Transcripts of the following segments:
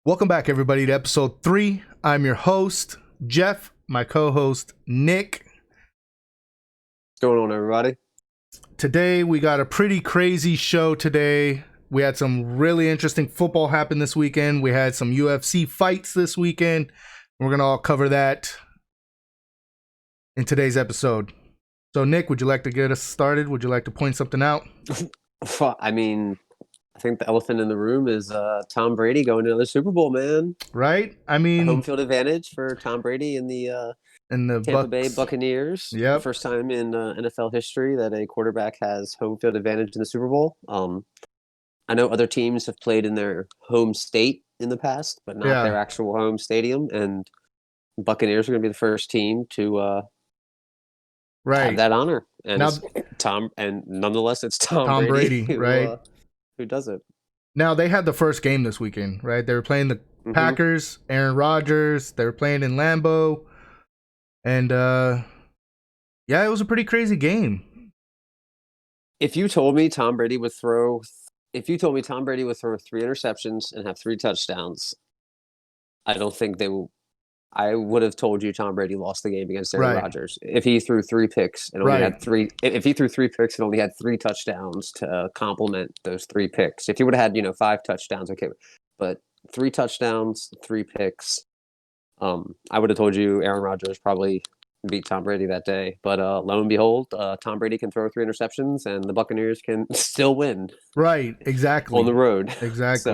Welcome back, everybody, to episode 3. I'm your host, Jeff, my co-host, Nick. What's going on, everybody? Today, we got a pretty crazy show today. We had some really interesting football happen this weekend. We had some UFC fights this weekend. We're going to all cover that in today's episode. So, Nick, would you like to get us started? Would you like to point something out? I think the elephant in the room is Tom Brady going to the Super Bowl, man. Right? Home field advantage for Tom Brady in the Tampa Bay Bucs. Buccaneers. Yep. First time in NFL history that a quarterback has home field advantage in the Super Bowl. I know other teams have played in their home state in the past, but not their actual home stadium. And Buccaneers are going to be the first team to have that honor. And now, nonetheless, it's Tom Brady who, right? Who does it? Now, they had the first game this weekend, right? They were playing the Packers, Aaron Rodgers. They were playing in Lambeau. And, it was a pretty crazy game. If you told me Tom Brady would throw 3 interceptions and have 3 touchdowns, I would have told you Tom Brady lost the game against Aaron Rodgers if he threw 3 picks and only had 3. If he threw 3 picks and only had 3 touchdowns to complement those 3 picks, if he would have had 5 touchdowns, okay, but 3 touchdowns, 3 picks, I would have told you Aaron Rodgers probably beat Tom Brady that day. But lo and behold, Tom Brady can throw 3 interceptions and the Buccaneers can still win. Right, exactly. On the road. Exactly.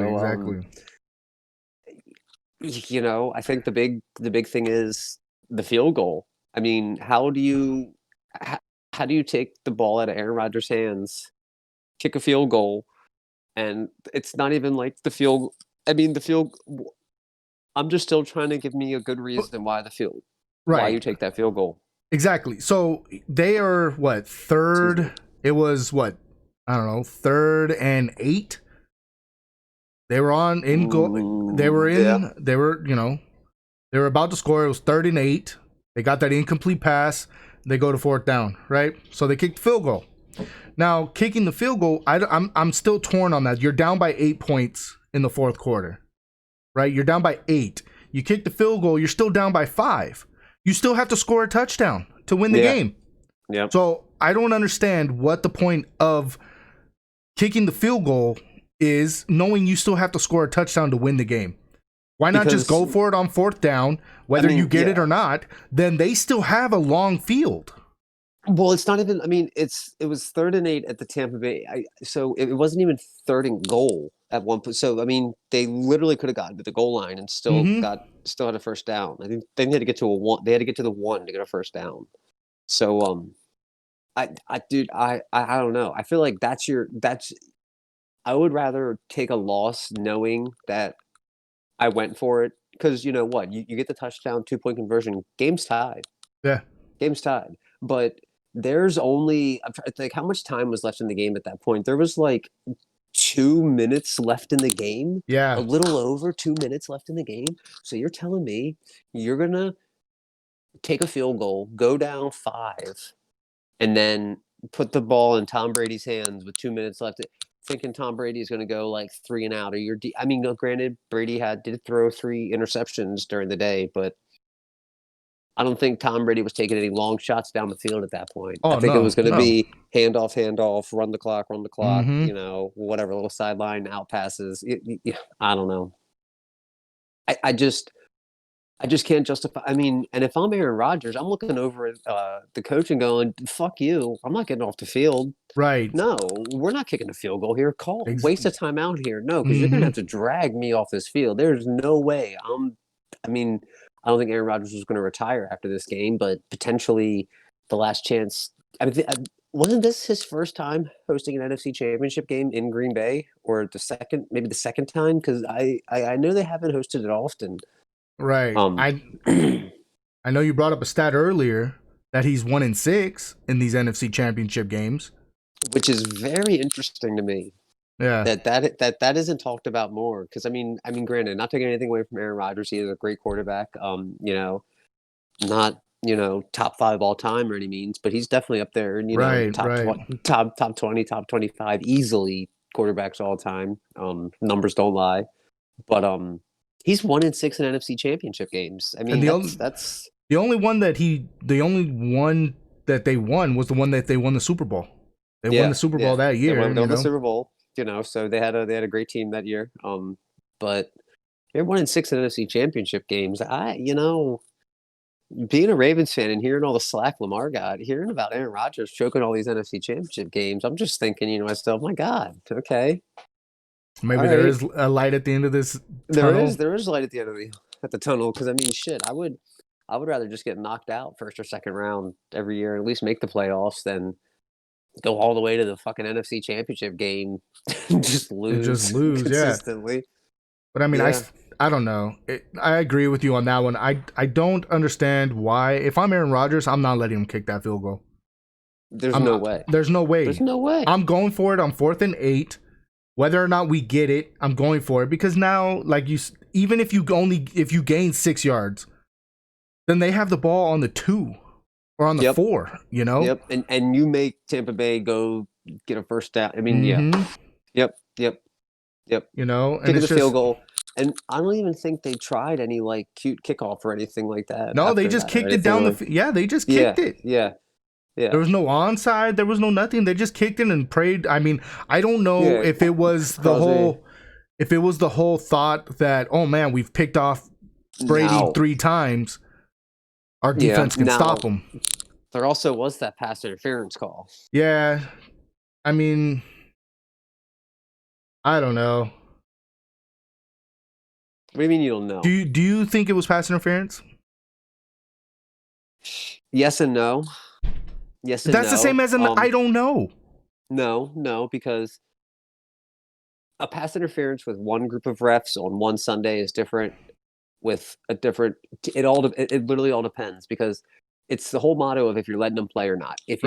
I think the big thing is the field goal. I mean, how do you take the ball out of Aaron Rodgers' hands, kick a field goal, and it's not even like the field. I mean, the field. I'm just still trying to give me a good reason why why you take that field goal. Exactly. So they are what, third? It was what, I don't know, 3rd and 8. They were in goal. They were They were about to score. It was 3rd and 8. They got that incomplete pass. They go to 4th down, right? So they kicked the field goal. Now, kicking the field goal, I'm still torn on that. You're down by 8 points in the 4th quarter, right? You're down by 8. You kick the field goal. You're still down by 5. You still have to score a touchdown to win the game. Yeah. So I don't understand what the point of kicking the field goal is, knowing you still have to score a touchdown to win the game. Why not just go for it on 4th down, whether you get it or not? Then they still have a long field. Well, it's not even. I mean, it was 3rd and 8 at the Tampa Bay. So it wasn't even 3rd and goal at one point. So I mean, they literally could have gotten to the goal line and still had a first down. I think they had to get to a 1. They had to get to the 1 to get a first down. So I don't know. I feel like that's. I would rather take a loss knowing that I went for it, because you know what, you get the touchdown, 2-point conversion, game's tied. Yeah, game's tied. But there's only, like, how much time was left in the game at that point? There was like 2 minutes left in the game. Yeah, a little over 2 minutes left in the game. So you're telling me you're gonna take a field goal, go down 5, and then put the ball in Tom Brady's hands with 2 minutes left, thinking Tom Brady is going to go like 3 and out? Or I mean, granted, Brady did throw 3 interceptions during the day, but I don't think Tom Brady was taking any long shots down the field at that point. I think it was going to be handoff, run the clock, whatever, little sideline out passes. I don't know. I just can't justify. I mean, and if I'm Aaron Rodgers, I'm looking over at the coach and going, "Fuck you! I'm not getting off the field." Right. No, we're not kicking a field goal here. Waste of time out here. No, because you're going to have to drag me off this field. There's no way. I don't think Aaron Rodgers was going to retire after this game, but potentially the last chance. I mean, wasn't this his first time hosting an NFC Championship game in Green Bay, or maybe the second time? Because I know they haven't hosted it often. Right. I know you brought up a stat earlier that he's 1-6 in these NFC Championship games, which is very interesting to me. Yeah, that isn't talked about more, because I mean, granted, not taking anything away from Aaron Rodgers, he is a great quarterback. Not top 5 all time or any means, but he's definitely up there. Top 20, top 25 easily quarterbacks all time. Numbers don't lie, but He's 1-6 in NFC Championship games. I And mean, that's the only one that they won was the one that they won the Super Bowl. They won the yeah, Super Bowl yeah. that year, They won the Super Bowl. So they had a great team that year. But they're 1-6 in NFC Championship games. Being a Ravens fan and hearing all the slack Lamar got, hearing about Aaron Rodgers choking all these NFC Championship games, I'm just thinking, myself, my God, okay, all Maybe there right. is a light at the end of this There is tunnel. there is light at the end of the tunnel because I mean, shit, I would rather just get knocked out first or second round every year and at least make the playoffs than go all the way to the fucking NFC Championship game and just And just lose lose, yeah. consistently. But I mean, Yeah, I don't know. I agree with you on that one. I don't understand why. If I'm Aaron Rodgers, I'm not letting him kick that field goal. there's I'm no not. way. There's no There's way. no way. I'm going for it on 4th and 8. Whether or not we get it, I'm going for it because now, like even if you gain 6 yards, then they have the ball on the 2 or on the Yep. 4. Yep. And you make Tampa Bay go get a first down. I mean, yeah. Mm-hmm. Yep. Yep. Yep. And Kicking it's the field just goal. And I don't even think they tried any like cute kickoff or anything like that no. They after just that or kicked it anything down like. yeah. They just Yeah. kicked it. Yeah. There Yeah. was no onside. There was no nothing. They just kicked it and prayed. I mean, I don't know Yeah. if it was Crosby. the whole thought that, oh man, we've picked off Brady Now. 3 times. Our Yeah. defense can Now stop him. there also was that pass interference call. Yeah. I mean, I don't know. What do you mean you don't know? Do you think it was pass interference? Yes and no. Yes and That's the same no. as an I don't know. No, because a pass interference with one group of refs on one Sunday is different with a different. It literally all depends because it's the whole motto of if you're letting them play or not. Right.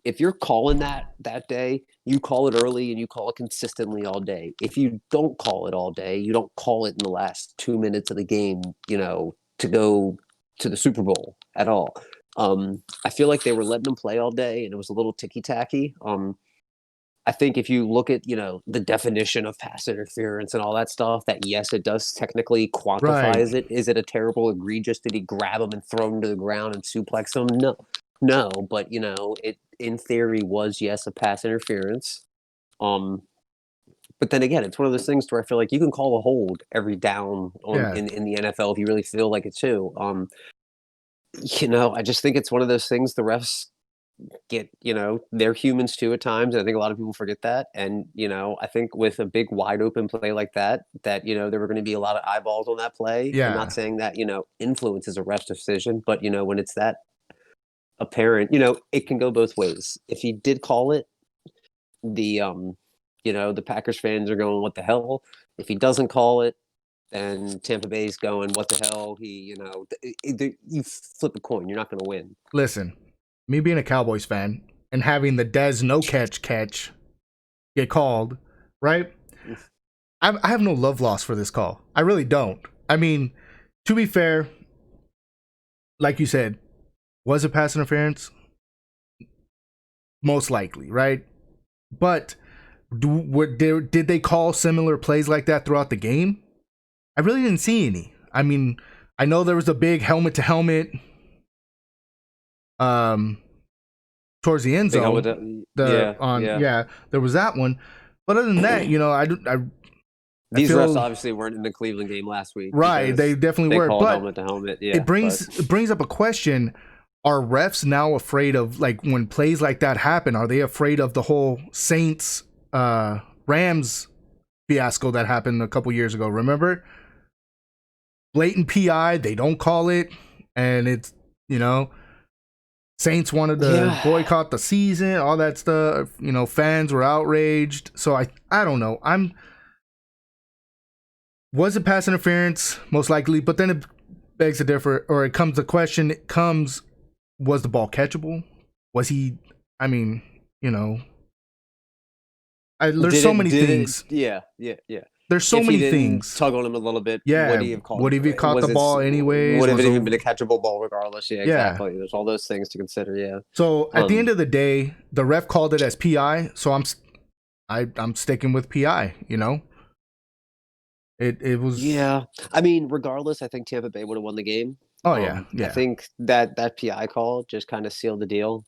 If you're calling that day, you call it early and you call it consistently all day. If you don't call it all day, you don't call it in the last 2 minutes of the game, to go to the Super Bowl at all. I feel like they were letting them play all day and it was a little ticky tacky. I think if you look at, the definition of pass interference and all that stuff, that yes, it does technically Right. quantifies it. Is it a terrible egregious? Did he grab him and throw him to the ground and suplex him? No, no. But it in theory was yes a pass interference. But then again, it's one of those things where I feel like you can call a hold every down Yeah. in the NFL if you really feel like it too. I just think it's one of those things the refs get, they're humans too at times. And I think a lot of people forget that. And, I think with a big wide open play like that, there were going to be a lot of eyeballs on that play. And not Yeah. saying that, influences a ref's decision, but, when it's that apparent, it can go both ways. If he did call it, the Packers fans are going, what the hell? If he doesn't call it, then Tampa Bay's going, what the hell? You flip a coin, you're not going to win. Listen, me being a Cowboys fan and having the Dez no catch get called, right? I have no love loss for this call. I really don't. I mean, to be fair, like you said, was it pass interference? Most likely, right? But did they call similar plays like that throughout the game? I really didn't see any. I mean, I know there was a big helmet to helmet towards the end zone. There was that one. But other than that, I These refs feel obviously weren't in the Cleveland game last week. right. They definitely they were. called But helmet to helmet. Yeah, it brings up a question: are refs now afraid of, like, when plays like that happen? Are they afraid of the whole Saints Rams fiasco that happened a couple years ago? Remember, blatant PI. They don't call it, and it's Saints wanted to boycott the season, all that stuff. Fans were outraged. So I don't know. Was it pass interference? Most likely, but then it begs to differ, or the question comes: was the ball catchable? Was he? I mean, there's so many things. Yeah. There's so many things. Tug on him a little bit. Yeah. Would he have caught? Would he have caught the ball anyways? Would have even been a catchable ball regardless? Yeah, exactly. Yeah. There's all those things to consider. Yeah. So at the end of the day, the ref called it as PI. So I'm sticking with PI. It was. Yeah, I mean, regardless, I think Tampa Bay would have won the game. Oh yeah, I yeah, think that PI call just kind of sealed the deal.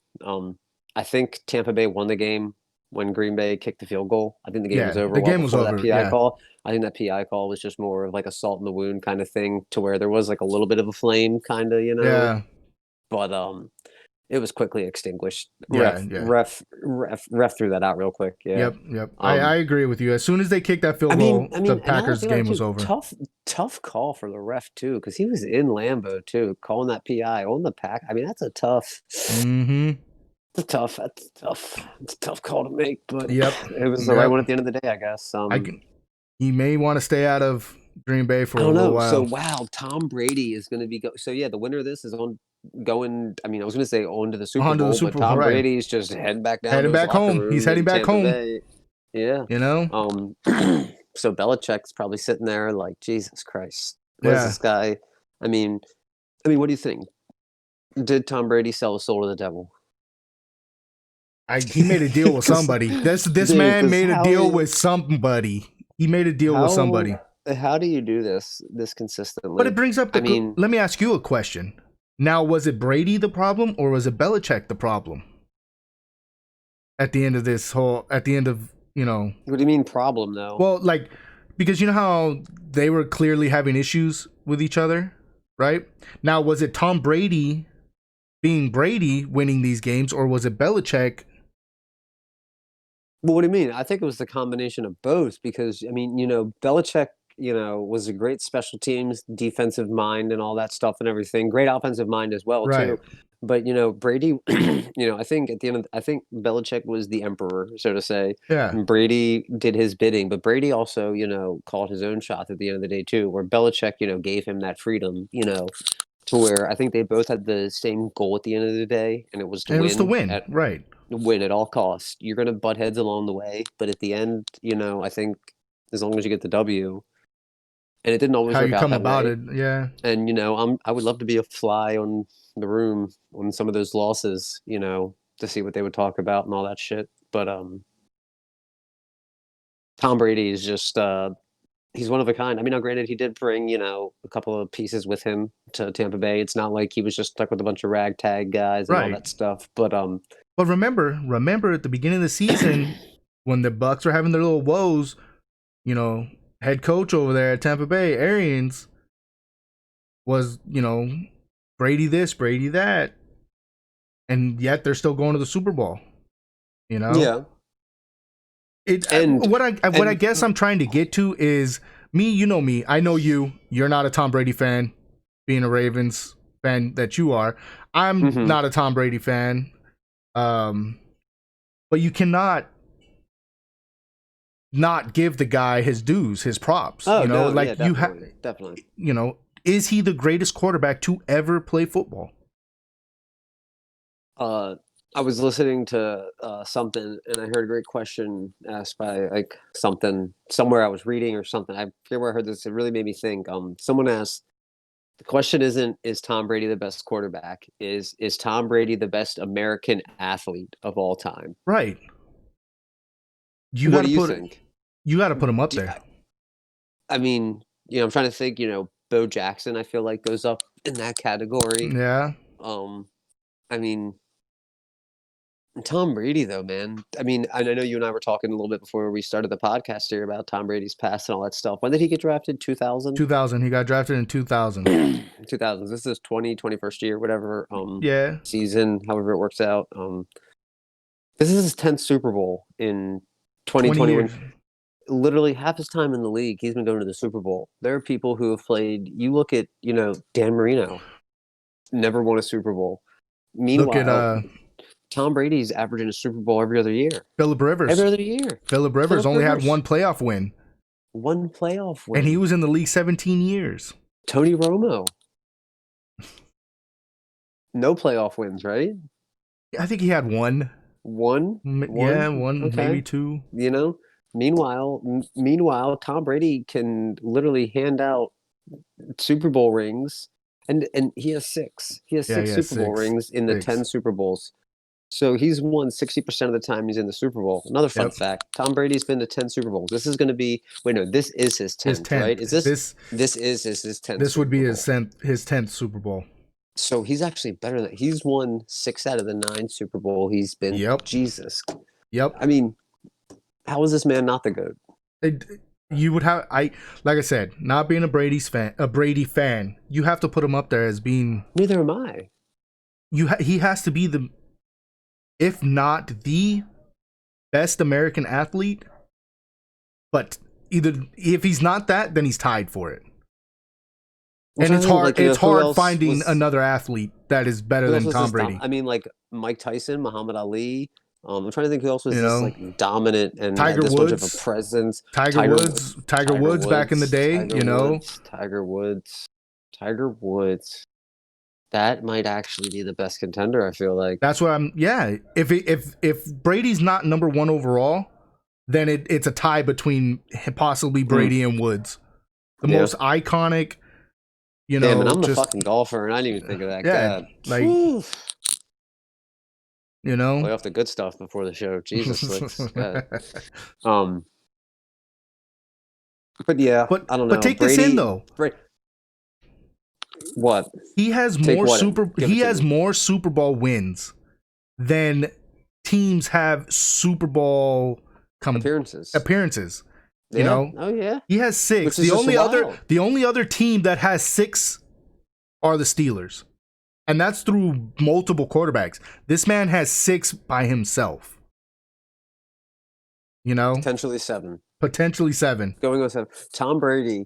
I think Tampa Bay won the game when Green Bay kicked the field goal. I think the game was yeah. over The well game was before that over. PI Yeah, call. I think that PI call was just more of like a salt in the wound kind of thing, to where there was like a little bit of a flame, kind of, yeah, but it was quickly extinguished. yeah, yeah. Ref threw that out real quick. Yeah. Yep, yep. I Um, agree with you. As soon as they kicked that I field mean, goal, I the mean, and now that I Packers think about game it was too, over. tough call for the ref too, because he was in Lambeau too, calling that PI on the pack. I mean, Mm-hmm. it's a tough call to make, but Yep, it was the right yep. one at the end of the day, I guess. I can. He may want to stay out of Green Bay for I a don't little know. So while. wow, Tom Brady is going to be so yeah. The winner of this is on going. I mean, I was going to say on to the Super On to the Bowl, but Super Bowl, Tom right? Brady's just heading back down to Heading his back locker home. He's room heading in back Tampa home. Bay. Yeah. You know. Um. So Belichick's probably sitting there like, Jesus Christ, what is Yeah. this guy? I mean, what do you think? Did Tom Brady sell his soul to the devil? He made a deal with somebody. This Dude, man because made a deal with somebody. He made a deal with how somebody. how do you do this But it consistently? brings up I the. mean, Let me ask you a question. Now, was it Brady the problem, or was it Belichick the problem at the end of this whole? At the end of what do you mean problem though? well, like because you know how they were clearly having issues with each other, right? Now, was it Tom Brady being Brady winning these games, or was it Belichick? Well, what do you mean? I think it was the combination of both, because I mean, Belichick, was a great special teams defensive mind and all that stuff and everything. Great offensive mind as well Right. too. But Brady, I think at the end of I think Belichick was the emperor, so to say. Yeah. And Brady did his bidding, but Brady also, called his own shot at the end of the day too, where Belichick, gave him that freedom, to where I think they both had the same goal at the end of the day, and it was to And it was to win win. Right. at all costs. You're going to butt heads along the way, but at the end, I think as long as you get the W, and it didn't always How work you out come that about way. it. Yeah. And I would love to be a fly on the room on some of those losses, to see what they would talk about and all that shit. But Tom Brady is just he's one of a kind. I mean, now granted, he did bring a couple of pieces with him to Tampa Bay. It's not like he was just stuck with a bunch of ragtag guys and all Right. that stuff. But But remember at the beginning of the season when the Bucs were having their little woes, you know, head coach over there at Tampa Bay, Arians, was, Brady this, Brady that. And yet they're still going to the Super Bowl. You know? yeah, It and what I and guess I'm trying to get to is me, you know me. I know you. You're not a Tom Brady fan, being a Ravens fan that you are. I'm mhm. not a Tom Brady fan. Um but you cannot not give the guy his dues, his props. Oh no, yeah, Like definitely. is he the greatest quarterback to ever play football? Uh, I was listening to something, and I heard a great question asked by like something somewhere I was reading or something. I forget where I heard this. It really made me think. Someone asked, the question isn't is Tom Brady the best quarterback? Is Tom Brady the best American athlete of all time? Right. You got What to do you put think? him up Do, there. I mean, I'm trying to think. Bo Jackson, I feel like goes up in that category. Yeah. Um, I mean, Tom Brady, though, man. I mean, I know you and I were talking a little bit before we started the podcast here about Tom Brady's past and all that stuff. When did he get drafted? 2000? 2000. He got drafted in 2000. 2000s. This is 21st year, whatever Yeah. season, however it works out. This is his 10th Super Bowl in 20 2021. years. Literally half his time in the league, he's been going to the Super Bowl. There are people who have played. You look at, Dan Marino, never won a Super Bowl. Look at Meanwhile, Tom Brady's averaging a Super Bowl every other year. Philip Every Rivers. other year. Philip Rivers Philip only had Rivers, one playoff win, one playoff and he win. was in the league 17 years. Tony Romo, no playoff wins, right? I think he had one. One, Yeah, one. one, maybe Okay. two. You know. Meanwhile, Tom Brady can literally hand out Super Bowl rings, and he has six. He has Yeah, six he has Super Bowl six. rings in the 10 Six. Super Bowls. So he's won 60% of the time he's in the Super Bowl. Another fun Yep. fact: Tom Brady's been to 10 Super Bowls. This is going to be this is his His 10th, right? 10th. This is his 10th This would Super be Bowl. his 10th Super Bowl. So he's actually better than he's won 6 out of the 9 Super Bowl he's been. Yep. Jesus. Yep. I mean, how is this man not the GOAT? You would have like I said, not being a Brady fan, you have to put him up there as being. Neither am I. He has to be the, if not the best American athlete, but either if he's not that, then he's tied for it. And it's hard. It's hard finding another athlete that is better than Tom Brady. I mean, like Mike Tyson, Muhammad Ali. I'm trying to think who else was this like dominant and Tiger had this Woods, much of a presence. Tiger Woods back in the day. Tiger Woods. That might actually be the best contender. I feel like that's what I'm. Yeah, if Brady's not number 1 overall, then it's a tie between possibly Brady and Woods, the most iconic. Damn, and I'm the fucking golfer, and I didn't even think of that. Yeah, God. like play off the good stuff before the show. Jesus, but yeah, I don't know. But take Brady, this in though. What? He has more more Super Bowl wins than teams have Super Bowl appearances. You know? Oh yeah. He has 6. The only other team that has 6 are the Steelers. And that's through multiple quarterbacks. This man has 6 by himself. Potentially 7. Going on 7. Tom Brady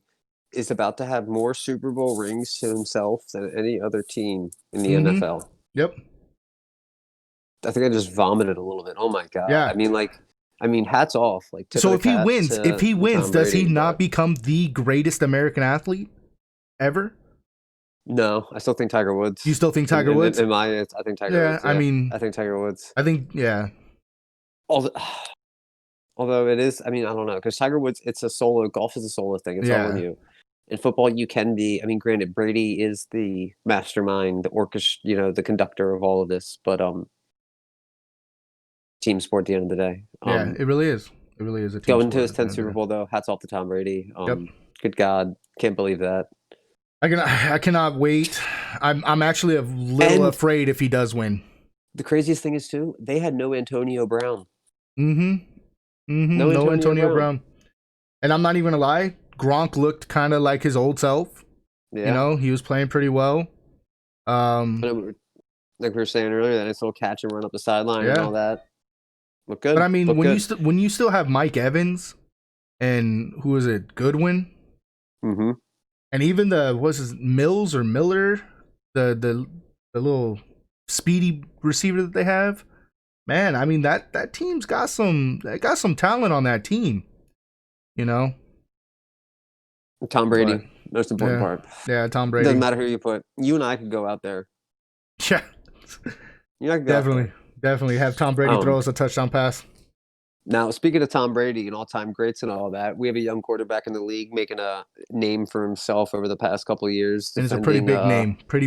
is about to have more Super Bowl rings to himself than any other team in the NFL. Yep. I think I just vomited a little bit. Oh my god. Yeah. I mean, hats off. So if he wins, does he not become the greatest American athlete ever? No, I still think Tiger Woods. You still think Tiger Woods? I think Tiger Woods. Yeah. I think Tiger Woods. Although it is, I don't know, because Tiger Woods, golf is a solo thing. It's all in you. In football, you can be, granted, Brady is the mastermind, the orchestra, the conductor of all of this, but team sport at the end of the day. It really is. It really is a team going to his 10th Super Bowl, though. Hats off to Tom Brady. Good God. Can't believe that. I cannot wait. I'm actually a little afraid if he does win. The craziest thing is, too, they had no Antonio Brown. No Antonio Brown. And I'm not even going to lie. Gronk looked kind of like his old self. Yeah. He was playing pretty well. Like we were saying earlier, that nice little catch and run up the sideline and all that. Look good. But when you still have Mike Evans and who was it, Goodwin, and even Mills or Miller, the little speedy receiver that they have, man. That team's got some talent on that team. Tom Brady, most important part. Yeah, Tom Brady. Doesn't matter who you put. You and I could go out there. Yeah, definitely have Tom Brady throw us a touchdown pass. Now, speaking of Tom Brady and all-time greats and all that, we have a young quarterback in the league making a name for himself over the past couple of years. And it's a pretty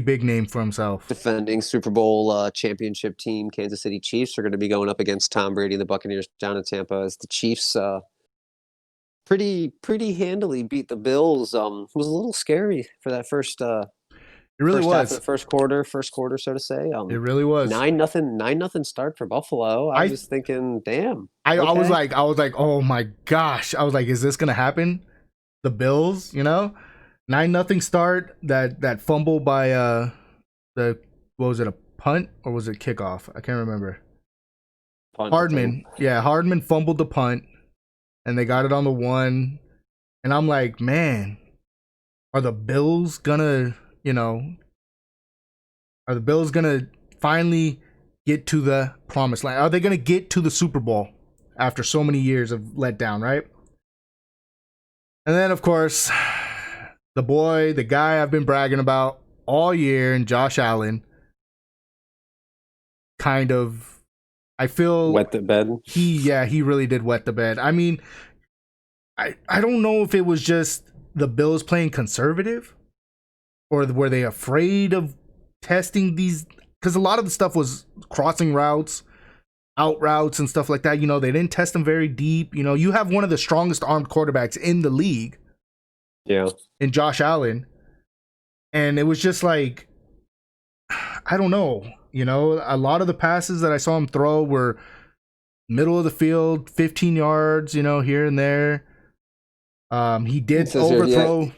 big name for himself. Defending Super Bowl championship team, Kansas City Chiefs, are going to be going up against Tom Brady and the Buccaneers down in Tampa as the Chiefs pretty handily beat the Bills. It was a little scary for that first it really was. Half of the first quarter, so to say. It really was 9-0 start for Buffalo. I was thinking, damn. I was like, oh my gosh. I was like, is this gonna happen? The Bills, 9-0 start. That fumble by what was it, a punt or was it kickoff? I can't remember. Punt, Hardman fumbled the punt, and they got it on the 1. And I'm like, man, are the Bills gonna finally get to the promised land? Are they going to get to the Super Bowl after so many years of letdown, right? And then, of course, the guy I've been bragging about all year, and Josh Allen, kind of, I feel... wet the bed? He really did wet the bed. I don't know if it was just the Bills playing conservative, or were they afraid of testing these because a lot of the stuff was crossing routes, out routes, and stuff like that. You know, they didn't test them very deep. You know, you have one of the strongest armed quarterbacks in the league, Yeah. in Josh Allen, and it was just like, I don't know. You know, a lot of the passes that I saw him throw were middle of the field, 15 yards. You know, here and there. He It did says here, yeah, overthrow.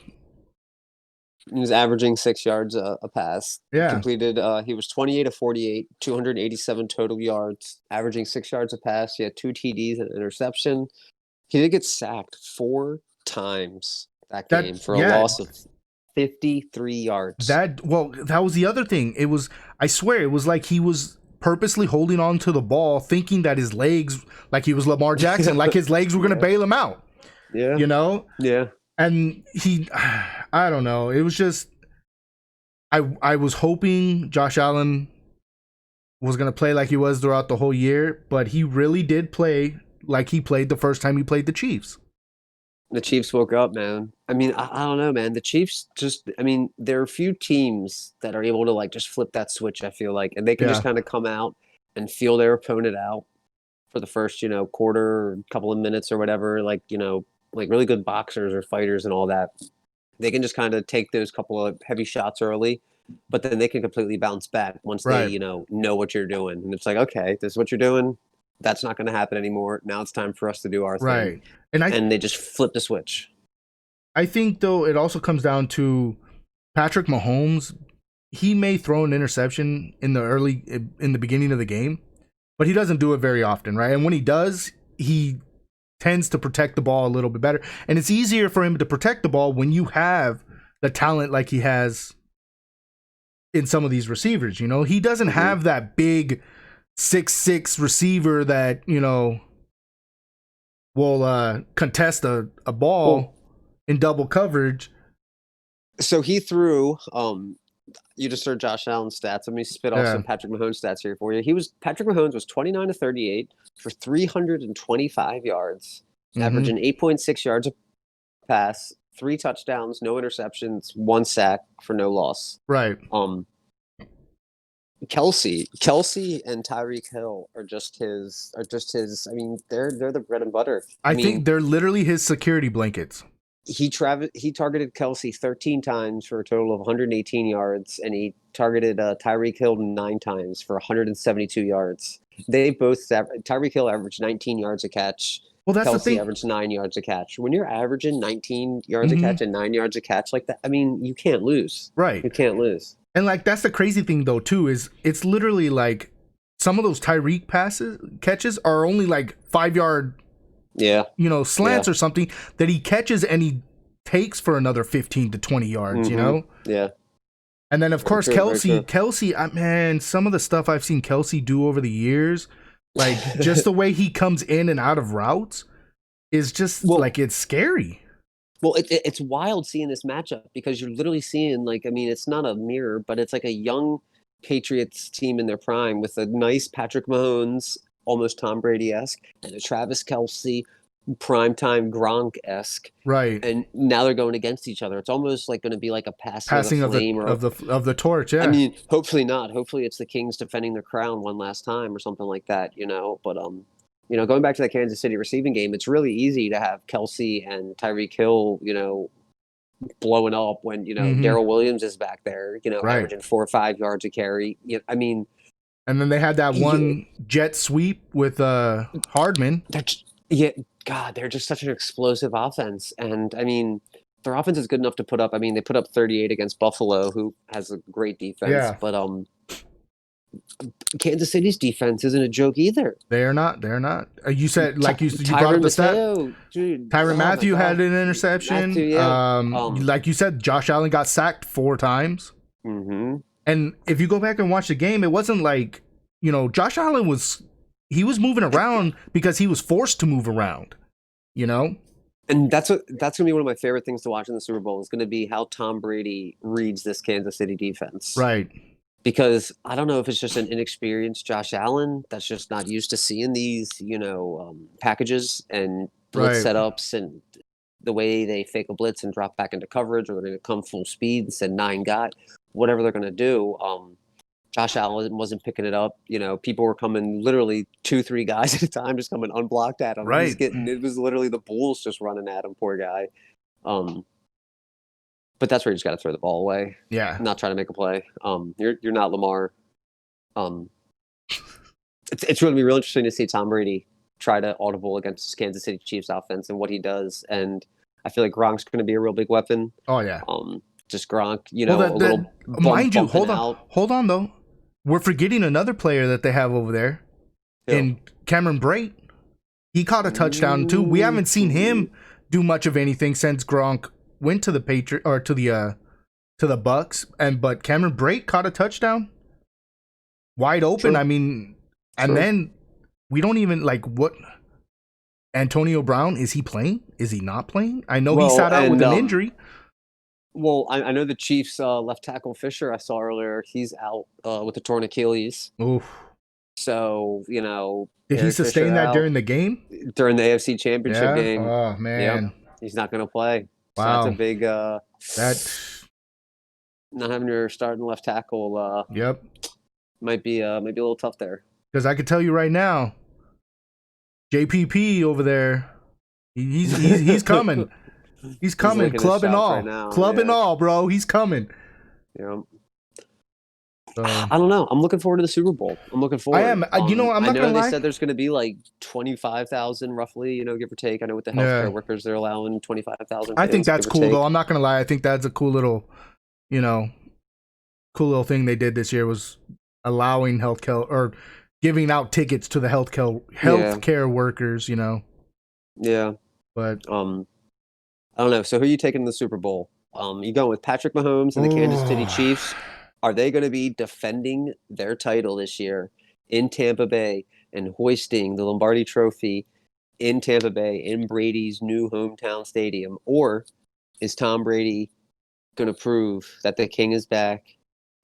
he was averaging 6 yards a pass. Yeah, Completed. He was 28 of 48, 287 total yards, averaging 6 yards a pass. He had 2 TDs and an interception. He did get sacked 4 times that that game for a yeah, loss of 53 yards. that was the other thing. It was, I swear, it was like he was purposely holding on to the ball, thinking that his legs, like he was Lamar Jackson, like his legs were gonna Yeah. bail him out. Yeah. You know, Yeah. and he, I don't know. It was just, I was hoping Josh Allen was gonna play like he was throughout the whole year, but he really did play like he played the first time he played the Chiefs. The Chiefs woke up, man. I mean, I don't know, man. The Chiefs just, I mean, there are a few teams that are able to like just flip that switch, I feel like, and they can just Yeah, kind of come out and feel their opponent out for the first, quarter or couple of minutes or whatever. Like, like really good boxers or fighters and all that. They can just kind of take those couple of heavy shots early, but then they can completely bounce back once they, right, know what you're doing. And it's like, okay, this is what you're doing. That's not going to happen anymore. Now it's time for us to do our thing. right. And And they just flip the switch. I think though it also comes down to Patrick Mahomes. He may throw an interception in the beginning of the game, but he doesn't do it very often, right? And when he does, he tends to protect the ball a little bit better. And it's easier for him to protect the ball when you have the talent like he has in some of these receivers. You know, he doesn't have that big 6'6" receiver that, you know, will contest a ball Well, in double coverage. so he threw. You just heard Josh Allen's stats. Let me spit off Yeah. some Patrick Mahomes stats here for you. Patrick Mahomes was 29 to 38 for 325 yards, Mm-hmm. averaging 8.6 yards a pass, 3 touchdowns, no interceptions, 1 sack for no loss. Right. Kelsey and Tyreek Hill are just his. I mean, they're the bread and butter. I I mean, think they're literally his security blankets. he targeted Kelsey 13 times for a total of 118 yards, and he targeted Tyreek Hill 9 times for 172 yards. They both Tyreek Hill averaged 19 yards a catch. Well, that's the Kelsey thing. averaged 9 yards a catch. When you're averaging 19 yards a Mm-hmm. catch and 9 yards a catch like that, I mean, you can't lose. Right. You can't lose. And like that's the crazy thing though too, is it's literally like some of those Tyreek catches are only like 5 yard, Yeah. you know, slants Yeah. or something that he catches and he takes for another 15 to 20 yards, you know? Yeah. And then of Very course true, very true. Kelsey, man, some of the stuff I've seen Kelsey do over the years, like just the way he comes in and out of routes is just Well, like it's scary. Well, it's wild seeing this matchup because you're literally seeing, like, I mean, it's not a mirror, but it's like a young Patriots team in their prime with a nice Patrick Mahomes, almost Tom Brady-esque, and a Travis Kelsey, primetime Gronk-esque, Right. and now they're going against each other. It's almost like going to be like a passing of Passing the of the flame, or of the torch, yeah. I mean, hopefully not. Hopefully it's the Kings defending their crown one last time or something like that, But going back to that Kansas City receiving game, it's really easy to have Kelsey and Tyreek Hill, blowing up when, Mm-hmm. Darrell Williams is back there, Right. averaging 4 or 5 yards a carry. I mean, And then they had that yeah, one jet sweep with Hardman. yeah, God, they're just such an explosive offense. And I mean, their offense is good enough to put up. I mean, they put up 38 against Buffalo, who has a great defense. Yeah. But Kansas City's defense isn't a joke either. They're not. You said, like you brought Tyrann up the stat. Mathieu, dude. Tyrann Oh my Mathieu God. had an interception. Mathieu, yeah. Like you said, Josh Allen got sacked 4 times. Mm-hmm. And if you go back and watch the game, it wasn't like, Josh Allen was moving around because he was forced to move around, And that's gonna be one of my favorite things to watch in the Super Bowl, is gonna be how Tom Brady reads this Kansas City defense. Right. Because I don't know if it's just an inexperienced Josh Allen that's just not used to seeing these, packages and blitz Right. setups, and the way they fake a blitz and drop back into coverage, or they're going to come full speed and send 9 got, whatever they're going to do. Josh Allen wasn't picking it up. People were coming literally 2, 3 guys at a time, just coming unblocked at him. Right. It was literally the Bulls just running at him, poor guy. But that's where you just got to throw the ball away. Yeah. Not try to make a play. You're not Lamar. It's going to be real interesting to see Tom Brady try to audible against Kansas City Chiefs offense and what he does. And I feel like Gronk's going to be a real big weapon. Oh yeah. Just Gronk, well, a little mind you, hold on though. We're forgetting another player that they have over there in Cameron Brate. He caught a touchdown too. We haven't seen him do much of anything since Gronk went to the to the Bucs, but Cameron Brate caught a touchdown wide open. True. I mean, and then we don't even what Antonio Brown, is he playing? Is he not playing? I know he sat out with an injury. Well, I know the Chiefs left tackle Fisher I saw earlier. He's out with a torn Achilles. Oof. So, did he sustain that during the game? During the AFC Championship game. Oh, man. Yep. He's not going to play. Wow. So that's a big not having your starting left tackle yep. Might be a little tough there. Because I can tell you right now, JPP over there, he's coming. He's coming, club and all. Right club and all, bro. He's coming. Yeah. I don't know. I'm looking forward to the Super Bowl. I'm looking forward. I am. I'm not going to lie. They said there's going to be like 25,000 roughly, give or take. I know with the healthcare workers, they're allowing 25,000. I think that's cool, though. I'm not going to lie. I think that's a cool little thing they did this year was allowing healthcare or giving out tickets to the healthcare workers, Yeah. But I don't know. So who are you taking in the Super Bowl? You going with Patrick Mahomes and the Kansas City Chiefs? Are they going to be defending their title this year in Tampa Bay and hoisting the Lombardi Trophy in Tampa Bay in Brady's new hometown stadium? Or is Tom Brady going to prove that the king is back?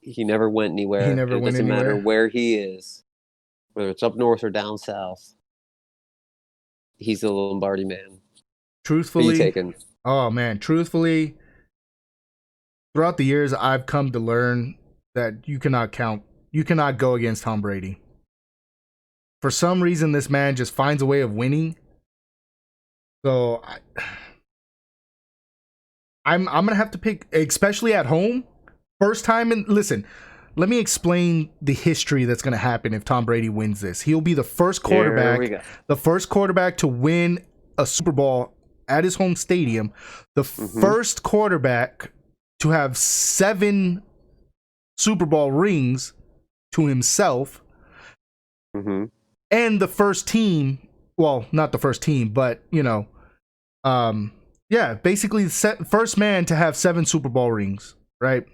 He never went anywhere. It doesn't matter where he is, whether it's up north or down south. He's the Lombardi man. Truthfully, who are you taking? Oh man, truthfully, throughout the years, I've come to learn that you cannot go against Tom Brady. For some reason, this man just finds a way of winning. So I'm gonna have to pick, especially at home, first time. And listen, let me explain the history that's gonna happen if Tom Brady wins this. He'll be the first quarterback to win a Super Bowl at his home stadium, the first quarterback to have 7 Super Bowl rings to himself, and the first team, well, not the first team, but basically first man to have 7 Super Bowl rings, right?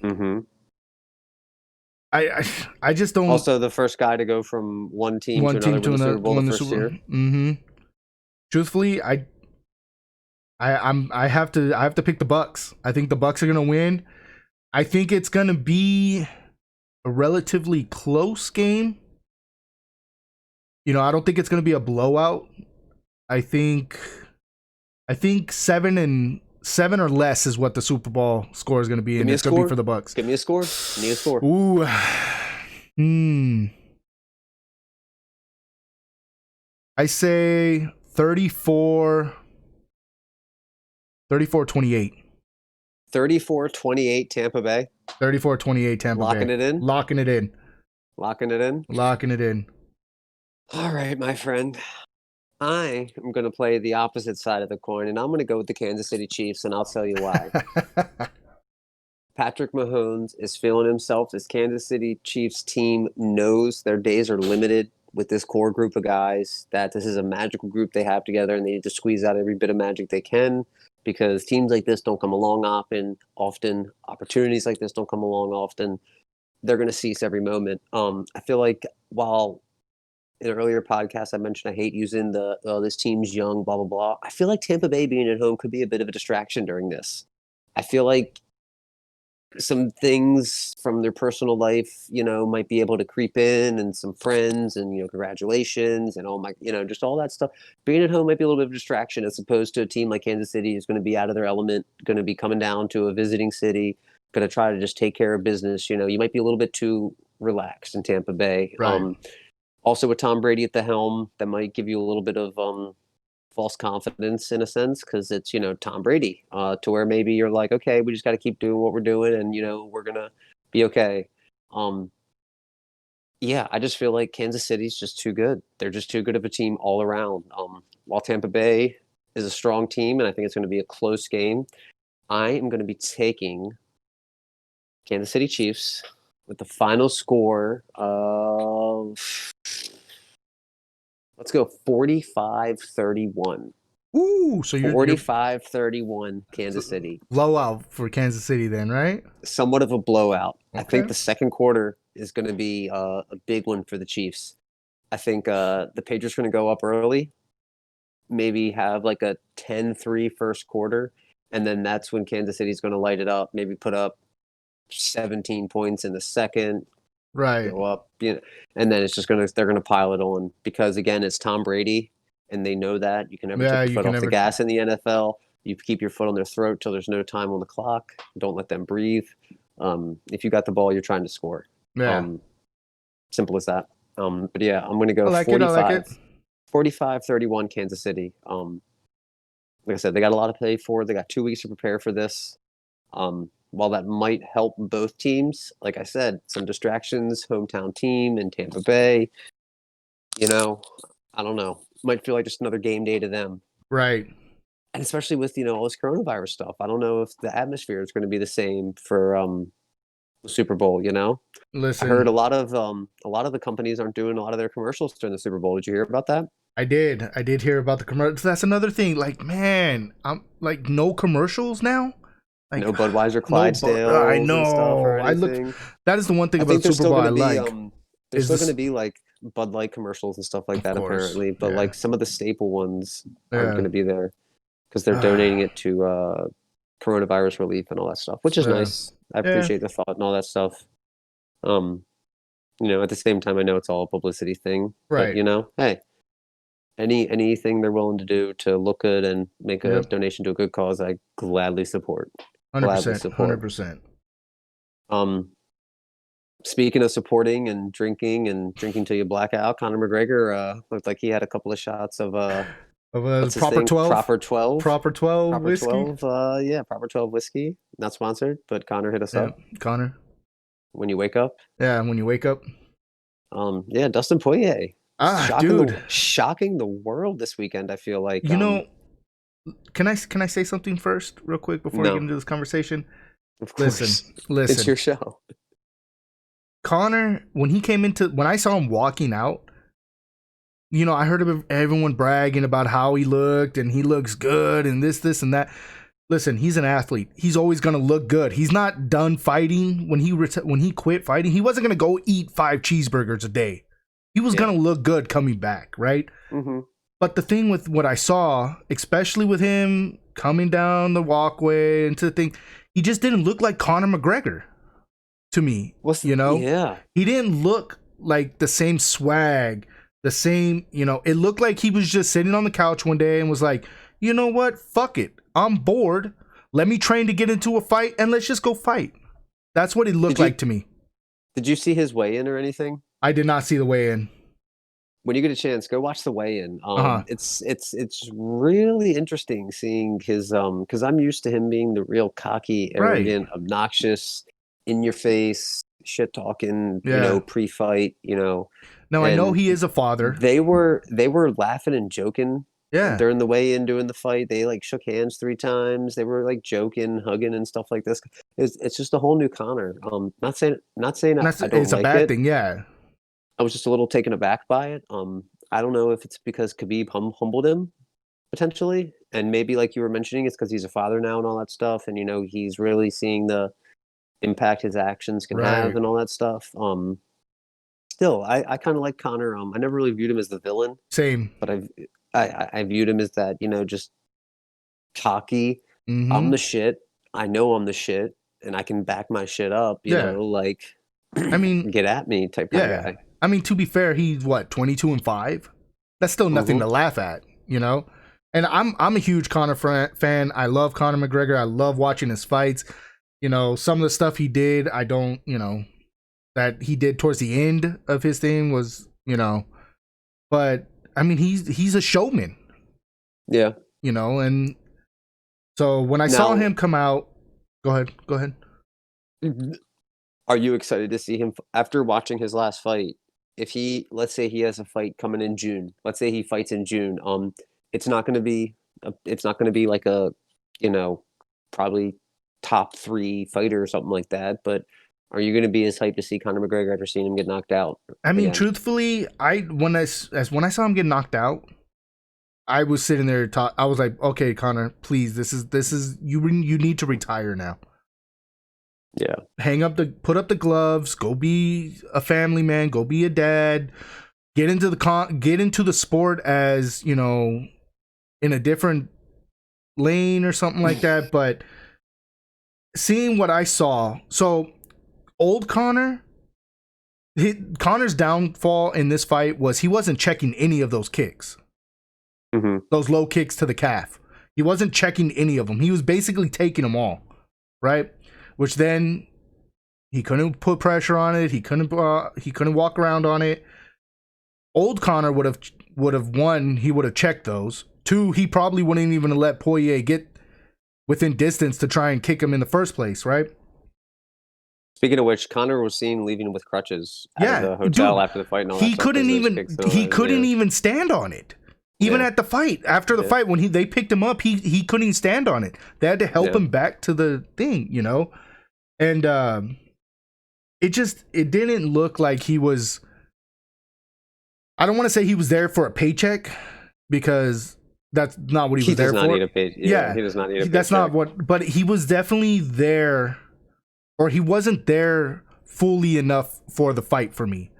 I just don't. Also, the first guy to go from one team to another with the Super Bowl the first year. Truthfully, I have to pick the Bucs. I think the Bucs are gonna win. I think it's gonna be a relatively close game. I don't think it's gonna be a blowout. I think 7 or less is what the Super Bowl score is gonna be, and it's gonna be for the Bucs. Give me a score. Need a score. Ooh. I say 34-28. 34-28 Tampa Bay. 34-28 Tampa Bay. Locking it in? Locking it in. Locking it in? Locking it in. All right, my friend. I am going to play the opposite side of the coin, and I'm going to go with the Kansas City Chiefs, and I'll tell you why. Patrick Mahomes is feeling himself. This Kansas City Chiefs team knows their days are limited with this core group of guys, that this is a magical group they have together, and they need to squeeze out every bit of magic they can, because teams like this don't come along often. Opportunities like this don't come along often. They're going to seize every moment. I feel like while in an earlier podcast I mentioned I hate using this team's young, blah, blah, blah, I feel like Tampa Bay being at home could be a bit of a distraction during this. I feel like some things from their personal life, might be able to creep in, and some friends, and, congratulations, and just all that stuff. Being at home might be a little bit of a distraction, as opposed to a team like Kansas City is going to be out of their element, going to be coming down to a visiting city, going to try to just take care of business. You might be a little bit too relaxed in Tampa Bay. Right. Also with Tom Brady at the helm, that might give you a little bit of false confidence in a sense because it's Tom Brady to where maybe you're like, okay, we just got to keep doing what we're doing and we're gonna be okay. Um, yeah, I just feel like Kansas City's just too good. They're just too good of a team all around. While Tampa Bay is a strong team and I think it's going to be a close game, I am going to be taking Kansas City Chiefs with the final score of, let's go 45-31. Ooh, so you're 45-31 Kansas City. blowout for Kansas City then, right? Somewhat of a blowout. I Okay. think the second quarter is going to be a big one for the Chiefs. I think the Patriots are going to go up early, maybe have like a 10-3 first quarter, and then that's when Kansas City's going to light it up, maybe put up 17 points in the second, Right. go up, and then they're going to pile it on because again, it's Tom Brady and they know that you can never take Yeah, your you foot can off the never. gas in the NFL. You keep your foot on their throat till there's no time on the clock. Don't let them breathe. If you got the ball, you're trying to score. Yeah. Simple as that. But yeah, I'm going to go I like it. I like it. 45-31 Kansas City. Like I said, they got a lot to play for. They got 2 weeks to prepare for this. While that might help both teams, like I said, some distractions, hometown team in Tampa Bay, I don't know. Might feel like just another game day to them. Right. And especially with, all this coronavirus stuff. I don't know if the atmosphere is going to be the same for the Super Bowl, I heard Listen, a lot of the companies aren't doing a lot of their commercials during the Super Bowl. Did you hear about that? I did. I did hear about the commercials. That's another thing. Like, man, I'm like no commercials now. Like No Budweiser no, but I Clydesdales and stuff or know. I look. anything. That is the one thing I about think the Super Bowl I like. there's Is still gonna this, be like Bud Light commercials and stuff like of that course? apparently, but Yeah. like some of the staple ones aren't Yeah. gonna be there because they're donating it to coronavirus relief and all that stuff, which is Yeah. nice. I Yeah. appreciate the thought and all that stuff. Um, at the same time, I know it's all a publicity thing, but Right. hey, anything they're willing to do to look good and make a Yep. donation to a good cause, I gladly support. Gladly 100%. support. 100%. Um, Speaking of supporting and drinking till you black out, Conor McGregor looked like he had a couple of shots of Of a what's his proper thing? 12, Proper 12. proper 12 Proper whiskey. 12. Yeah, Proper 12 whiskey. Not sponsored, but Conor hit us Yeah. up Connor. when you wake up. Yeah. When you wake up. Yeah, Dustin Poirier Ah, dude. shocking the world this weekend. I feel like You know, can I say something first, real quick, before we get no, into this conversation? of Listen, course it's listen. your show. Connor, when I saw him walking out, I heard of everyone bragging about how he looked and he looks good and this, and that. Listen, he's an athlete. He's always gonna look good. He's not done fighting. When he quit fighting, he wasn't gonna go eat 5 cheeseburgers a day. He was gonna look good coming back, right? Mm-hmm. But the thing with what I saw, especially with him coming down the walkway into the thing, he just didn't look like Conor McGregor to me. Yeah. He didn't look like the same swag, the same, it looked like he was just sitting on the couch one day and was like, you know what? Fuck it. I'm bored. Let me train to get into a fight and let's just go fight. That's what it looked like to me. Did you see his weigh-in or anything? I did not see the weigh-in. When you get a chance, go watch the weigh-in. Uh-huh. It's really interesting seeing his because I'm used to him being the real cocky, Right. arrogant, obnoxious, in your face, shit talking, Yeah. pre-fight, Now I know and he is a father. they were laughing and joking Yeah. during the weigh-in, doing the fight. They like shook hands 3 times. They were like joking, hugging, and stuff like this. It's just a whole new Connor. Not saying I don't It's a like bad it. thing, yeah. I was just a little taken aback by it. I don't know if it's because Khabib humbled him potentially, and maybe like you were mentioning, it's because he's a father now and all that stuff, and he's really seeing the impact his actions can have Right. and all that stuff. Still, I kind of like Connor. I never really viewed him as the villain, Same. but I viewed him as that just cocky. I'm Mm-hmm. the shit. I know I'm the shit, and I can back my shit up. Yeah. Like I mean, get at me type kind of yeah. guy. I mean, to be fair, he's what, 22-5? That's still nothing Mhm. to laugh at, And I'm a huge Conor fan. I love Conor McGregor. I love watching his fights. Some of the stuff he did, I don't. that he did towards the end of his thing was, but I mean, he's a showman, Yeah. and so when I saw Now, him come out, go ahead. are you excited to see him after watching his last fight? If he, let's say he has a fight coming in June, let's say he fights in June, it's not going to be, it's not going to be like a, you know, probably top 3 fighter or something like that. But are you going to be as hyped to see Conor McGregor after seeing him get knocked out I mean, again? truthfully, when I saw him get knocked out, I was sitting there. I was like, okay, Connor, please, this is you. You need to retire now. Yeah. Put up the gloves. Go be a family man. Go be a dad. Get into the sport as in a different lane or something like that. But seeing what I saw, so old Connor's downfall in this fight was he wasn't checking any of those kicks. Mm-hmm. Those low kicks to the calf. He wasn't checking any of them. He was basically taking them all, right? Which then he couldn't put pressure on it. He couldn't walk around on it. Old Connor would have won. He would have checked those. 2, he probably wouldn't even have let Poirier get within distance to try and kick him in the first place, right? Speaking of which, Conor was seen leaving with crutches out of Yeah, the hotel dude, after the fight and all he that stuff. couldn't even stand on it. Even at the fight, after the fight, when they picked him up, he couldn't even stand on it. They had to help him back to the thing, and it didn't look like he was. I don't want to say he was there for a paycheck because that's not what he was there for. He does not need a paycheck. Yeah, he does not need a paycheck. That's not what. But he was definitely there, or he wasn't there fully enough for the fight for me,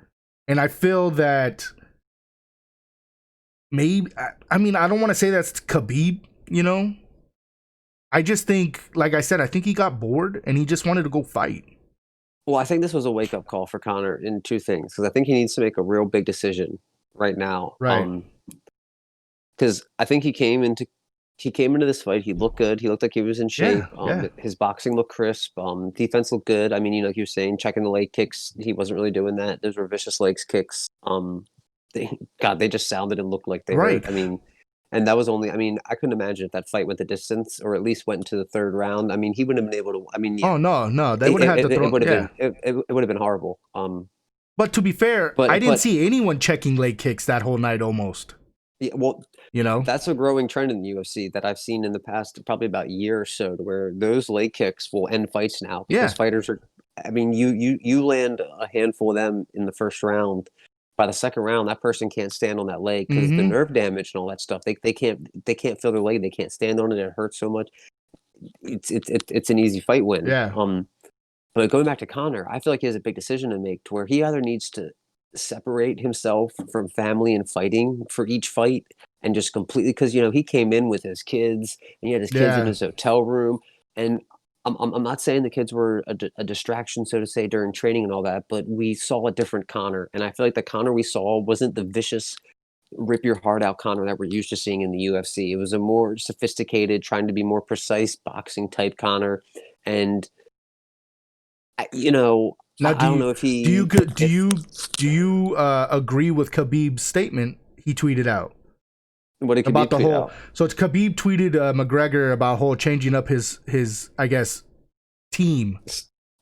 and I feel that. Maybe I mean I don't want to say that's Khabib, I just think, like I said, I think he got bored and he just wanted to go fight. Well, I think this was a wake up call for Conor in 2 things because I think he needs to make a real big decision right now. Right. Because I think he came into this fight. He looked good. He looked like he was in shape. Yeah. His boxing looked crisp. Defense looked good. I mean, like you were saying, checking the leg kicks. He wasn't really doing that. Those were vicious legs kicks. They just sounded and looked like they hurt. I mean, and that was only. I mean, I couldn't imagine if that fight went the distance or at least went into the 3rd round. I mean, he wouldn't have been able to. I mean, yeah, oh no, they would have had to throw. It would have been horrible. But to be fair, I didn't see anyone checking leg kicks that whole night almost. Yeah, well, that's a growing trend in the UFC that I've seen in the past, probably about a year or so, to where those leg kicks will end fights now because fighters are. I mean, you land a handful of them in the 1st round. By the 2nd round, that person can't stand on that leg because the nerve damage and all that stuff. They can't feel their leg. They can't stand on it. It hurts so much. It's an easy fight win. Yeah. But going back to Conor, I feel like he has a big decision to make to where he either needs to separate himself from family and fighting for each fight and just completely because he came in with his kids and he had his kids in his hotel room and I'm not saying the kids were a distraction, so to say, during training and all that, but we saw a different Conor, and I feel like the Conor we saw wasn't the vicious, rip your heart out Conor that we're used to seeing in the UFC. It was a more sophisticated, trying to be more precise boxing type Conor, and now, I don't know if he. Do you agree with Khabib's statement he tweeted out? What did Khabib about the tweet whole? Out? So it's Khabib tweeted McGregor about whole changing up his I guess team.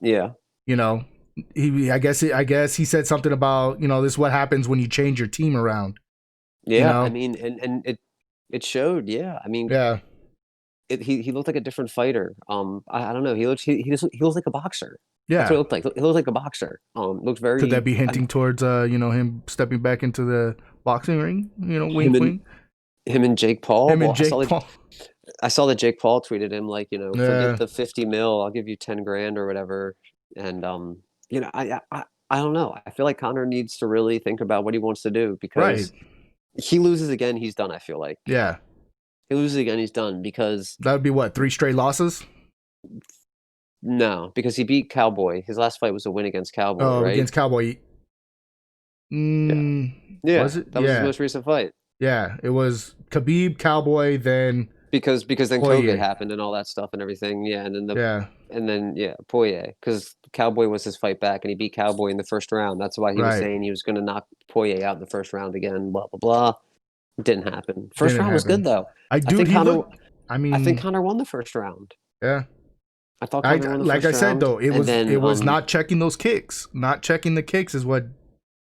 Yeah. I guess he said something about this is what happens when you change your team around. Yeah, I mean, and it showed. Yeah, I mean, yeah. He looked like a different fighter. I don't know. He looks like a boxer. Yeah, that's what it looked like. He looked like a boxer. Looked very. Could that be hinting towards him stepping back into the boxing ring? Wink, wink. Him and Jake Paul. Paul. I saw that Jake Paul tweeted him like, forget the 50 mil, I'll give you 10 grand or whatever. And I don't know. I feel like Conor needs to really think about what he wants to do because he loses again, he's done. I feel like he loses again, he's done because that would be what 3 straight losses. No, because he beat Cowboy. His last fight was a win against Cowboy. Oh, right? Against Cowboy. Yeah. Was it? That was his most recent fight. Yeah, it was Khabib, Cowboy, then because then COVID Poirier. happened and all that stuff and everything. Yeah, Yeah, and then Poirier, because Cowboy was his fight back and he beat Cowboy in the first round. That's why he was right. saying he was going to knock Poirier out in the first round again. Blah blah blah. Didn't happen. First Didn't round was good happen. though. I Dude, think he Connor. looked. I I think mean, Connor won the first round. yeah. I thought I Connor won the like first I said round, though, it and was then not checking those kicks. Not checking the kicks is what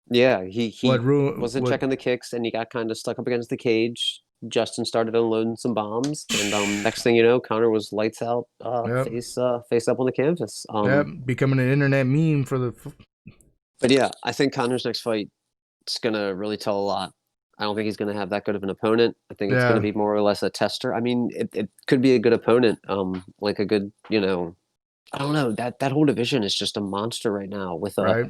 yeah, he ruined wasn't what. checking the kicks, and he got kind of stuck up against the cage. Justin started unloading some bombs, and next thing you know, Connor was lights out, Yep, face up on the canvas. yep. Becoming an internet meme for the. But yeah, I think Connor's next fight is gonna really tell a lot. I don't think he's gonna have that good of an opponent. I think it's gonna Yeah, be more or less a tester. I mean, it could be a good opponent, like a good, I don't know, that whole division is just a monster right now with right.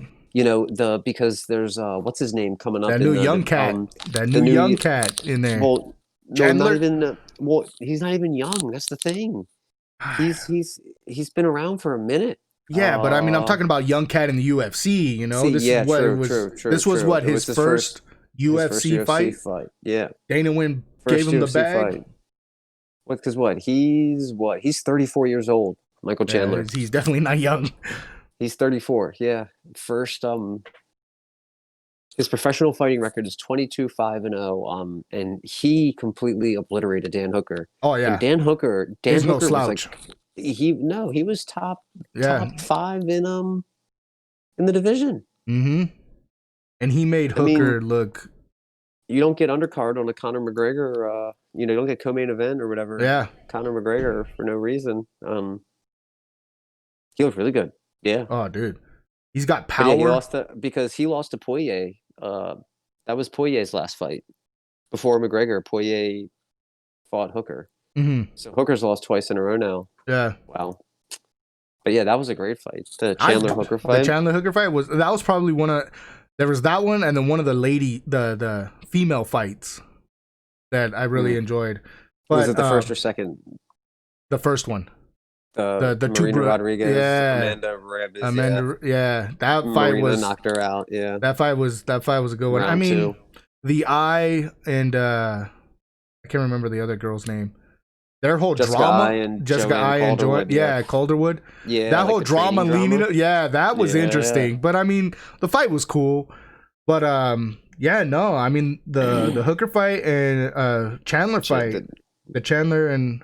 because there's what's his name coming That up new in young cat. That the new young new cat in there. well no, not Chandler. even he's not even young. That's the thing. He's been around for a minute. Yeah, but I mean, I'm talking about young cat in the UFC. See, This is yeah, what it true, was. true, true, This was true. what It was his first his first UFC UFC fight. fight. Yeah, Dana Wynn gave first him the UFC bag. fight. Because he's 34 years old. Michael Yeah, Chandler. he's definitely not young. He's 34. Yeah, first his professional fighting record is 22-5-0. And he completely obliterated Dan Hooker. Oh And yeah, Dan he's no Hooker was like slouch. he was Yeah. top five in the division. Mm-hmm. And he made I mean, Hooker look. you don't get undercard on a Conor McGregor. You don't get co-main event or whatever. Yeah. Conor McGregor for no reason. He looked really good. Yeah, Oh, dude, he's got but yeah, he power. lost because he lost to Poirier. That was Poirier's last fight before McGregor. Poirier fought Hooker, Mm-hmm. so Hooker's lost twice in a row now. Yeah. Wow. But yeah, that was a great fight. The I Chandler Hooker the fight. Chandler Hooker fight was probably one of. There was that one, and then one of the female fights that I really Hmm. enjoyed. Was But it the first or second? the first one, The the two Marina Rodriguez, yeah, Amanda Rebes. Yeah, Amanda, yeah, Marina knocked her out. Yeah, that fight was a good one. I round mean, two. the Eye and I can't remember the other girl's name. Their whole Jessica Eye drama, and Jessica Joanne Eye and Joy, Calderwood. Yeah, yeah, Calderwood. yeah, That like whole the training leaning, drama. yeah, that was Yeah. interesting. But I mean, the fight was cool. But yeah, no, I mean the Hooker fight and Chandler fight, the Chandler and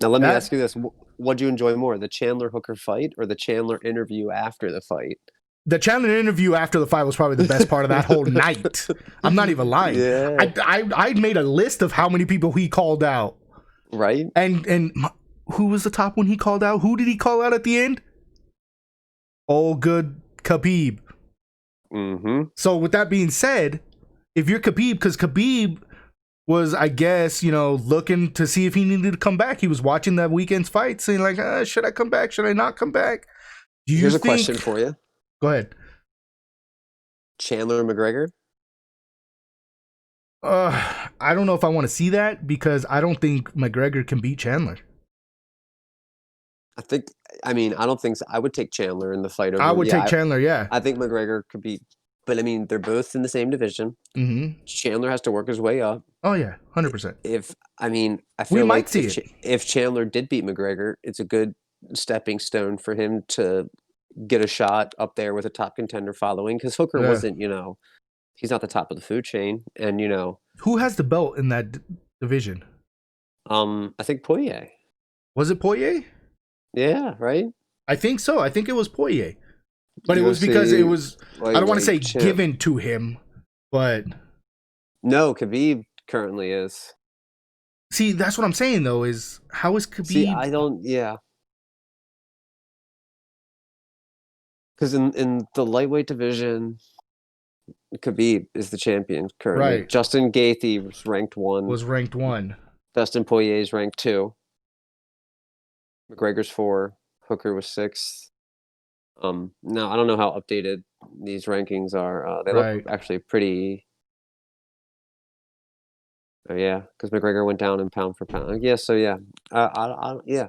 Now let me that ask you this: what do you enjoy more, the Chandler Hooker fight or the Chandler interview after the fight? the Chandler interview after the fight was probably the best part of that whole night. I'm not even lying. Yeah. I made a list of how many people he called out, Right. and who was the top one he called out? Who did he call out at the end? Oh, good Khabib. Mm-hmm. So with that being said, if you're Khabib, because Khabib was, I guess, looking to see if he needed to come back. He was watching that weekend's fight, saying like, should I come back? Should I not come back? Do you Here's a think? question for you: Go ahead. Chandler and McGregor. I don't know if I want to see that because I don't think McGregor can beat Chandler. I think. I mean, I don't think so. I would take Chandler in the fight I over. would take Chandler, yeah. I think McGregor could beat. But I mean, they're both in the same division. Mm-hmm. Chandler has to work his way up. Oh yeah, 100%. If I mean, I We feel might like see it. If Chandler did beat McGregor, it's a good stepping stone for him to get a shot up there with a top contender following. Because Hooker Yeah. wasn't, he's not the top of the food chain, and Who has the belt in that division? I think Poirier. Was it Poirier? Yeah, right. I think so. I think it was Poirier. But it was UFC because it was, I don't want to say lightweight champ. given to him, but No, Khabib currently is. see, that's what I'm saying though, is how is Khabib? See, I don't. Yeah, because in the lightweight division, Khabib is the champion currently. Right. Justin Gaethje was ranked 1. Was ranked 1. Dustin Poirier is ranked 2. McGregor's 4. Hooker was 6. Now I don't know how updated these rankings are. They Right. look actually pretty. Oh yeah, because McGregor went down in pound for pound. Yeah, so yeah, yeah.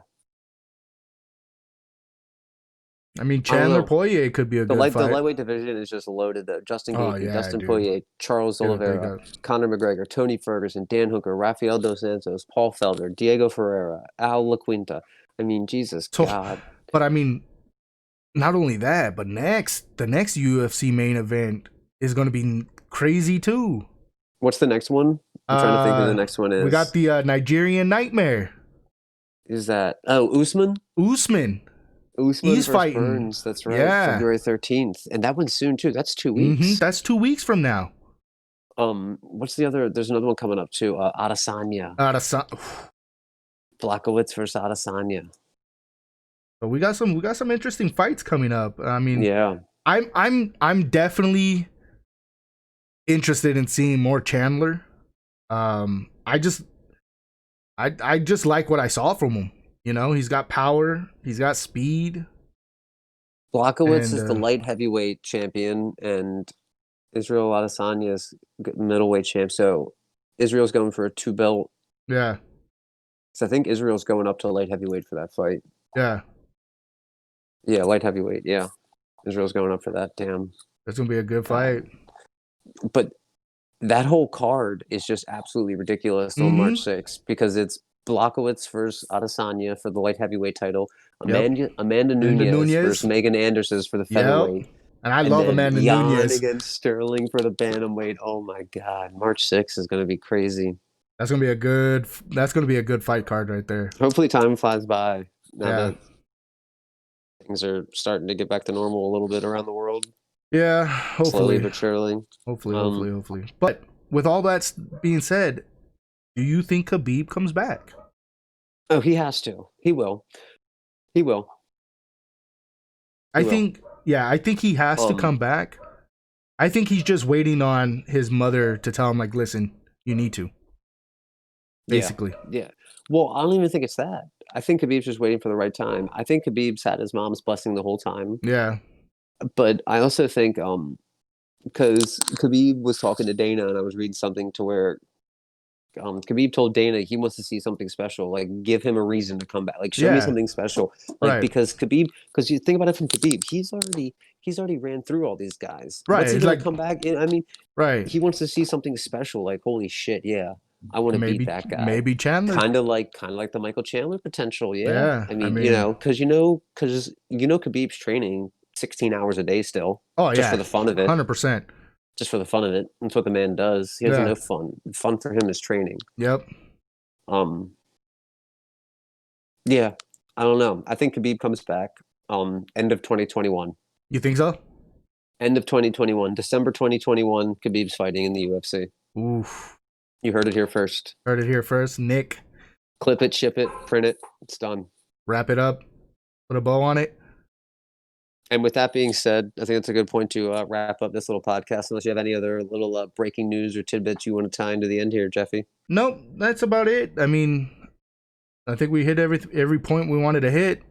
I mean, I don't Chandler know. Poirier could be a The good the fight. lightweight division is just loaded though. Justin Oh Gaethje, yeah, Dustin dude. Poirier, Charles Dude, they Oliveira, got Conor McGregor, Tony Ferguson, Dan Hooker, Rafael dos Santos, Paul Felder, Diego Ferreira, Al LaQuinta. I mean, Jesus so. God. But I mean, not only that, but the next UFC main event is going to be crazy too. What's the next one? I'm trying to think who the Uh, next one we got is. the Nigerian Nightmare, Is that Usman? Usman. Usman He's versus fighting. Burns. That's right, Yeah. February 13th, and that one's soon too. That's 2 weeks. That's 2 weeks from now. What's the other? There's another one coming up too. Adesanya, So Blachowicz versus Adesanya. we got some interesting fights coming up. I mean, Yeah, I'm definitely interested in seeing more Chandler. I just like what I saw from him. You know, he's got power, he's got speed, Blachowicz and is the light heavyweight champion, and Israel Adesanya is middleweight champ. So Israel's going for a 2 belt. yeah, So I think Israel's going up to light heavyweight for that fight. yeah, Yeah, light heavyweight. Yeah, Israel's going up for that. Damn. that's gonna be a good fight. But that whole card is just absolutely ridiculous on Mm-hmm. March 6th because it's Blachowicz versus Adesanya for the light heavyweight title, Yep. Amanda Nunes versus Megan Anderson for the featherweight, And I and love then Amanda Jan Nunes. against Sterling for the bantamweight. Oh my God, March 6th is going to be crazy. That's gonna be a good fight card right there. Hopefully, time flies by now Yeah. that things are starting to get back to normal a little bit around the world. Yeah, Slowly hopefully. but surely. Hopefully. But with all that being said, do you think Khabib comes back? Oh, he has to. He will. He will. I think he has to come back. I think he's just waiting on his mother to tell him, like, listen, you need to. Basically. Yeah. Well, I don't even think it's that. I think Khabib's just waiting for the right time. I think Khabib's had his mom's blessing the whole time. Yeah. But I also think because Khabib was talking to Dana, and I was reading something to where Khabib told Dana he wants to see something special, like give him a reason to come back, like show me something special, like because you think about it from Khabib, he's already ran through all these guys. Right. What's he gonna come back in? I mean, right. He wants to see something special, like holy shit, yeah, I want to beat that guy. Maybe Chandler. Kind of like the Michael Chandler potential, yeah. I mean, because Khabib's training 16 hours a day still. Oh, just for the fun of it. 100%. Just for the fun of it. That's what the man does. He has no fun. Fun for him is training. Yep. Yeah. I don't know. I think Khabib comes back end of 2021. You think so? End of 2021. December 2021, Khabib's fighting in the UFC. Oof. You heard it here first. Heard it here first. Nick. Clip it, ship it, print it. It's done. Wrap it up. Put a bow on it. And with that being said, I think that's a good point to wrap up this little podcast. Unless you have any other little breaking news or tidbits you want to tie into the end here, Jeffy. Nope, that's about it. I mean, I think we hit every point we wanted to hit.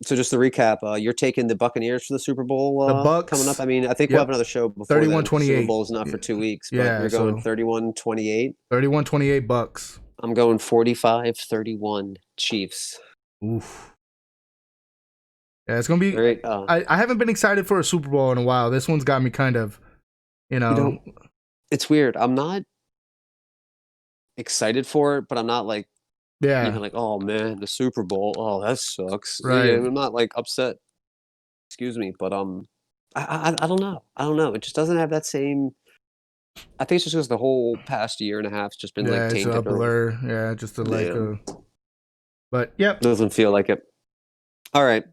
So just to recap, you're taking the Buccaneers for the Super Bowl the Bucs, coming up. I mean, I think we'll have another show before 31-28. Super Bowl is not for 2 weeks, but you're going 31-28. 31-28 Bucs. I'm going 45-31 Chiefs. Oof. Yeah, it's gonna be. Great. I haven't been excited for a Super Bowl in a while. This one's got me kind of, it's weird. I'm not excited for it, but I'm not like, like, oh man, the Super Bowl. Oh, that sucks. Right. Yeah, I'm not like upset. Excuse me, but I don't know. I don't know. It just doesn't have that same. I think it's just because the whole past year and a half's just been like tainted. It's a blur. Yeah, just but yep, doesn't feel like it. All right.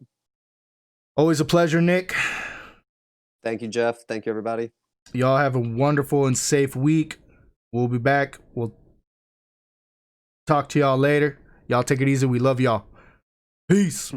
Always a pleasure, Nick. Thank you, Jeff. Thank you, everybody. Y'all have a wonderful and safe week. We'll be back. We'll talk to y'all later. Y'all take it easy. We love y'all. Peace.